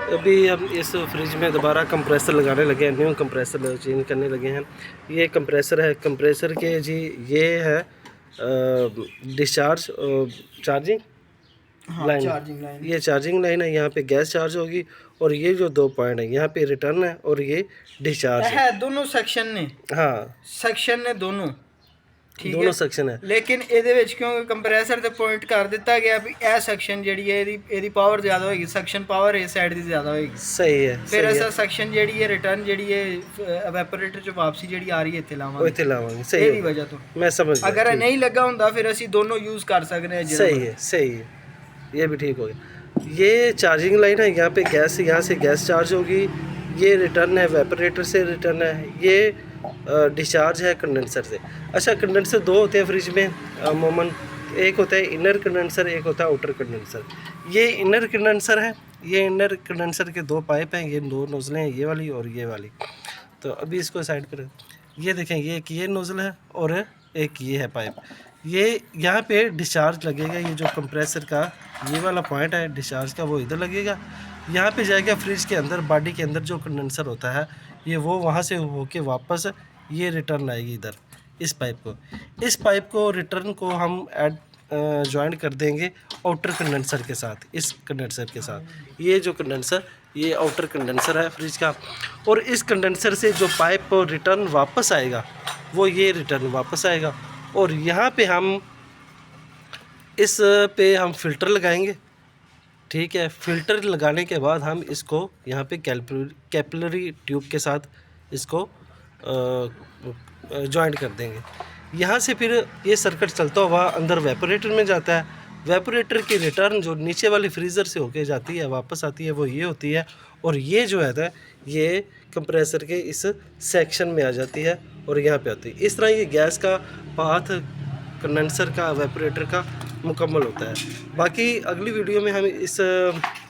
अभी हम इस फ्रिज में दोबारा कंप्रेसर लगाने लगे हैं, न्यू कंप्रेसर चेंज करने लगे हैं। ये कंप्रेसर है, कंप्रेसर के जी ये है डिस्चार्ज चार्जिंग हाँ, लाइन। Charging line. ये चार्जिंग लाइन है, यहाँ पे गैस चार्ज होगी। और ये जो 2 पॉइंट है, यहाँ पे रिटर्न है और ये डिस्चार्ज है। दोनों सेक्शन ने, हाँ, सेक्शन ने दोनों ठीक दोनों है। सेक्शन है। लेकिन ਇਹਦੇ ਵਿੱਚ ਕਿਉਂਕਿ ਕੰਪਰੈਸਰ ਤੇ ਪੁਆਇੰਟ ਕਰ ਦਿੱਤਾ ਗਿਆ ਵੀ ਇਹ ਸੈਕਸ਼ਨ ਜਿਹੜੀ ਹੈ ਇਹਦੀ ਪਾਵਰ ਜ਼ਿਆਦਾ ਹੋਏਗੀ, ਸੈਕਸ਼ਨ ਪਾਵਰ ਇਸ ਸਾਈਡ ਦੀ ਜ਼ਿਆਦਾ ਹੋਏਗੀ। सही है, ਫਿਰ सही ਐਸਾ है। ਸੈਕਸ਼ਨ ਜਿਹੜੀ ਹੈ ਰਿਟਰਨ ਜਿਹੜੀ ਹੈ ਇਵੈਪੋਰੇਟਰ ਚ ਵਾਪਸੀ ਜਿਹੜੀ ਆ ਰਹੀ ਹੈ ਇੱਥੇ वो ਲਾਵਾਂਗੇ इतने लावांगे, सही ਇਹਦੀ है। ਵਜ੍ਹਾ ਤੋਂ। मैं समझ गया, ਅਗਰ ਇਹ ठीक। ਨਹੀਂ ਲੱਗਾ ਹੁੰਦਾ ਫਿਰ ਅਸੀਂ ਦੋਨੋं यूज़ कर सकते हैं सही है, सही है, ये भी ठीक हो गया। ये चार्जिंग लाइन है, यहाँ पे गैस, यहाँ से गैस चार्ज होगी। ये रिटर्न है, वेपरेटर से रिटर्न है। ये डिस्चार्ज है कंडेंसर से। अच्छा, कंडेंसर 2 होते हैं फ्रिज में अमूमन। एक होता है इनर कंडेंसर, एक होता है आउटर कंडेंसर। ये इनर कंडेंसर है। ये इनर कंडेंसर के 2 पाइप हैं, ये 2 नोज़लें हैं, ये वाली और ये वाली। तो अभी इसको साइड पर ये देखें, ये एक ये नोज़ल है और एक ये है पाइप। ये यहाँ पे डिस्चार्ज लगेगा। ये जो कंप्रेसर का ये वाला पॉइंट है डिस्चार्ज का, वो इधर लगेगा। यहाँ पे जाएगा फ्रिज के अंदर, बॉडी के अंदर जो कंडेंसर होता है ये, वो वहाँ से होके वापस ये रिटर्न आएगी इधर इस पाइप को। इस पाइप को रिटर्न को हम ऐड ज्वाइन कर देंगे आउटर कंडेंसर के साथ, इस कंडेंसर के साथ। ये जो कंडेंसर, ये आउटर कंडेंसर है फ्रिज का। और इस कंडेंसर से जो पाइप रिटर्न वापस आएगा वो ये रिटर्न वापस आएगा। और यहाँ पे हम इस पे हम फ़िल्टर लगाएंगे, ठीक है। फ़िल्टर लगाने के बाद हम इसको यहाँ पे कैपिलरी ट्यूब के साथ इसको जॉइंट कर देंगे। यहाँ से फिर ये सर्किट चलता हुआ अंदर वेपोरेटर में जाता है। वेपोरेटर की रिटर्न जो नीचे वाली फ्रीज़र से होके जाती है, वापस आती है, वो ये होती है। और ये जो है ये कंप्रेसर के इस सेक्शन में आ जाती है और यहाँ पे आती है। इस तरह ये गैस का पाथ कंडेंसर का, वेपोरेटर का मुकम्मल होता है। बाकी अगली वीडियो में हम इस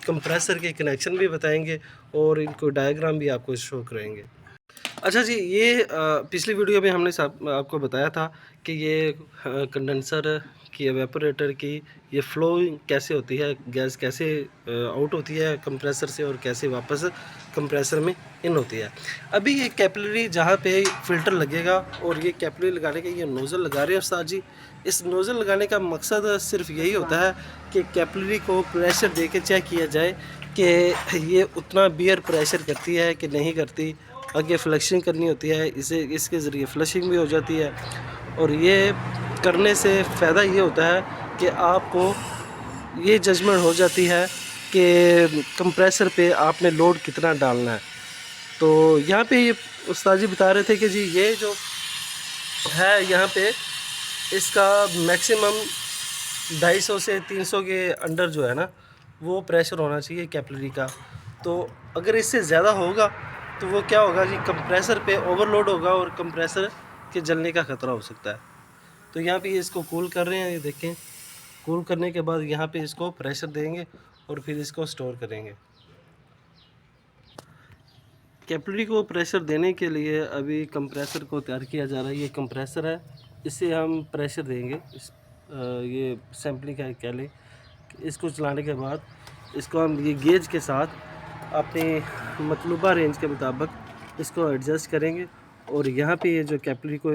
कंप्रेसर के कनेक्शन भी बताएंगे और इनको डायग्राम भी आपको शो करेंगे। अच्छा जी, ये पिछली वीडियो में हमने आपको बताया था कि ये कंडेंसर की, एवेपोरेटर की ये फ्लो कैसे होती है, गैस कैसे आउट होती है कंप्रेसर से और कैसे वापस कंप्रेसर में इन होती है। अभी ये कैपिलरी जहाँ पे फ़िल्टर लगेगा और ये कैपिलरी लगाने के ये नोज़ल लगा रहे हैं उस्ताद जी। इस नोज़ल लगाने का मकसद सिर्फ यही होता है कि कैपिलरी को प्रेशर दे के चेक किया जाए कि ये उतना बियर प्रेशर करती है कि नहीं करती। आगे फ्लशिंग करनी होती है, इसे इसके ज़रिए फ्लशिंग भी हो जाती है। और ये करने से फ़ायदा ये होता है कि आपको ये जजमेंट हो जाती है कि कंप्रेसर पे आपने लोड कितना डालना है। तो यहाँ पे ये उस्ताद जी बता रहे थे कि जी ये जो है यहाँ पे इसका मैक्सिमम 250 से 300 के अंडर जो है ना, वो प्रेशर होना चाहिए कैपिलरी का। तो अगर इससे ज़्यादा होगा तो वो क्या होगा जी, कंप्रेसर पे ओवरलोड होगा और कंप्रेसर के जलने का ख़तरा हो सकता है। तो यहाँ पे इसको कूल कर रहे हैं, ये देखें। कूल करने के बाद यहाँ पे इसको प्रेशर देंगे और फिर इसको स्टोर करेंगे। कैपिलरी को प्रेशर देने के लिए अभी कंप्रेसर को तैयार किया जा रहा है। ये कंप्रेसर है, इससे हम प्रेशर देंगे। ये सैम्पलिंग का कह लें। इसको चलाने के बाद इसको हम ये गेज के साथ अपनी मतलूबा रेंज के मुताबिक इसको एडजस्ट करेंगे। और यहाँ पे ये जो कैपिलरी को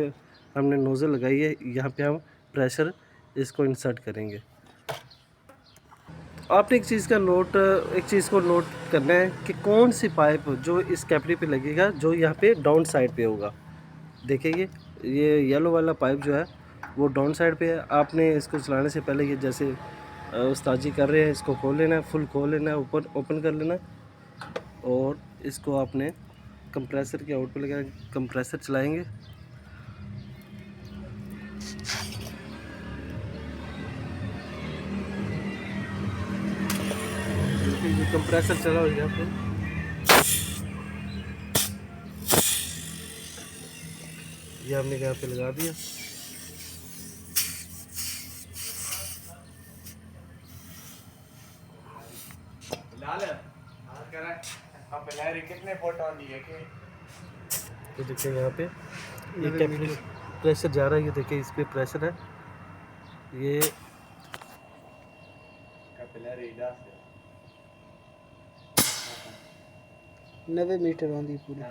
हमने नोज़ल लगाई है, यहाँ पे हम प्रेशर इसको इंसर्ट करेंगे। आपने एक चीज़ को नोट करना है कि कौन सी पाइप जो इस कैपिलरी पे लगेगा, जो यहाँ पे डाउन साइड पे होगा। देखिए ये येलो वाला पाइप जो है वो डाउन साइड पे है। आपने इसको चलाने से पहले ये जैसे उस्ताद जी कर रहे हैं, इसको खोल लेना है, फुल खोल लेना है, ऊपर ओपन कर लेना है। और इसको आपने कंप्रेसर के आउट पे लगा, कंप्रेसर चलाएंगे। ये कंप्रेसर चला हो गया पे, ये हमने यहाँ पे लगा दिया। कितने फोटो दिए के ये देखिए यहाँ पे ये कैपिलरी प्रेशर जा रहा है। ये देखिए इस पे प्रेशर है। ये 90 मीटर आंदी पूरी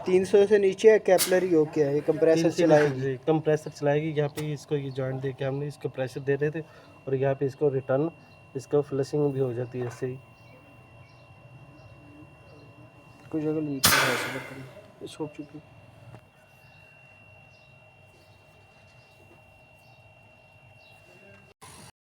300 से नीचे है कैपलरी हो के है ये कंप्रेसर चलाएगी कंप्रेसर चलाएगी। यहाँ पे इसको ये जॉइंट दे के हमने इसको प्रेशर दे रहे थे और यहाँ पे इसको रिटर्न इसको फ्लशिंग भी हो जाती है इससे ही। कुछ जगह लीक है छोड़ चुकी